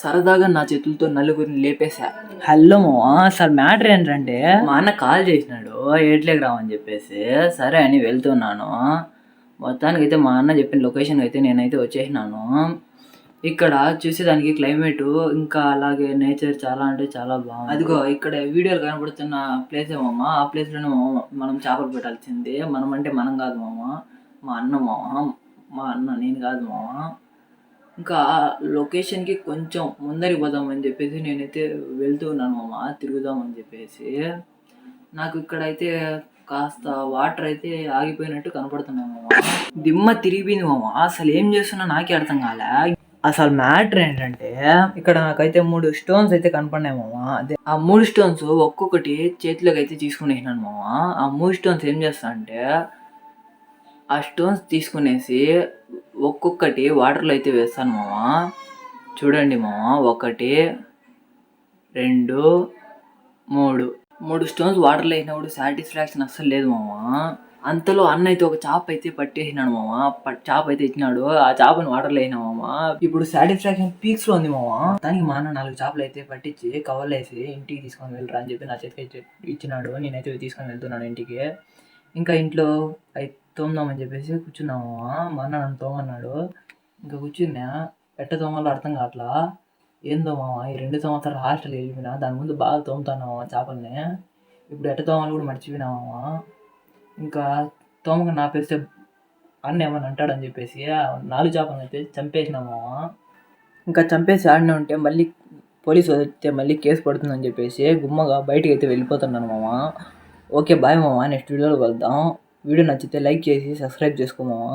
సరదాగా నా చేతులతో నలుగురిని లేపేశా. హలో మావా, అసలు మ్యాటర్ ఏంటంటే మా అన్న కాల్ చేసినాడు ఏట్లేకి రావని చెప్పేసి. సరే అని వెళ్తున్నాను. మొత్తానికైతే మా అన్న చెప్పిన లొకేషన్ అయితే నేనైతే వచ్చేసినాను. ఇక్కడ చూసేదానికి క్లైమేట్ ఇంకా అలాగే నేచర్ చాలా అంటే చాలా బాగుంది. అదిగో ఇక్కడ వీడియోలు కనబడుతున్న ప్లేస్ ఏమమ్మ, ఆ ప్లేస్లోనే మనం చేపలు పెట్టాల్సింది. మనం అంటే మనం కాదు మామ, మా అన్న మామ. మా అన్న, నేను కాదు మామ. ఇంకా లొకేషన్కి కొంచెం ముందరికి పోదామని చెప్పేసి నేనైతే వెళ్తూ ఉన్నాను మామ, తిరుగుదామని చెప్పేసి. నాకు ఇక్కడైతే కాస్త వాటర్ అయితే ఆగిపోయినట్టు కనపడుతున్నాయి మామ. దిమ్మ తిరిగిపోయింది మామ. అసలు ఏం చేస్తున్నా నాకే అర్థం కాలే. అసలు మ్యాటర్ ఏంటంటే ఇక్కడ నాకైతే 3 స్టోన్స్ అయితే కనపడినాయి మామ. అదే ఆ 3 స్టోన్స్ ఒక్కొక్కటి చేతిలోకి అయితే తీసుకునేసినాను మామ. ఆ 3 స్టోన్స్ ఏం చేస్తా అంటే, ఆ స్టోన్స్ తీసుకునేసి ఒక్కొక్కటి వాటర్లో అయితే వేస్తాను మామ. చూడండి మామ, 1 2 3 స్టోన్స్ వాటర్లో వేసినప్పుడు సాటిస్ఫాక్షన్ అస్సలు లేదు మామ. అంతలో అన్న అయితే ఒక చేప అయితే పట్టేసినాడు మామ. చేప అయితే ఇచ్చినాడు. ఆ చేపను వాటర్లో వేసినా మామ. ఇప్పుడు సాటిస్ఫాక్షన్ పీక్స్లో ఉంది మామ. దానికి మా అన్న 4 చేపలు అయితే పట్టించి కవర్లు వేసి ఇంటికి తీసుకొని వెళ్ళరా అని చెప్పి నా చేతికి ఇచ్చినాడు. నేనైతే తీసుకొని వెళ్తున్నాను ఇంటికి. ఇంకా ఇంట్లో తోముదామని చెప్పేసి కూర్చున్నాము. మా అన్న నన్ను తోమన్నాడు. ఇంకా కూర్చున్నా. ఎట్ట తోమాలో అర్థం కావట్లా. ఏందో మామ, ఈ 2 సంవత్సరాలు హాస్టల్కి వెళ్ళిపోయినా. దాని ముందు బాగా తోముతున్నాము చేపల్ని. ఇప్పుడు ఎట్ట తోమాలో కూడా మర్చిపోయినాము. ఇంకా తోమక నాపేస్తే అన్న ఏమన్నా అంటాడని చెప్పేసి 4 చేపలను అయితే చంపేసినాము. ఇంకా చంపేసి ఆడినే ఉంటే మళ్ళీ పోలీసు వస్తే మళ్ళీ కేసు పడుతుందని చెప్పేసి గుమ్మగా బయటికి అయితే వెళ్ళిపోతున్నాను మామ. ఓకే బాయ్ మామ, నెక్స్ట్ వీడియోలో కలుద్దాం. వీడియో నచ్చితే లైక్ చేసి సబ్స్క్రైబ్ చేసుకో మామ.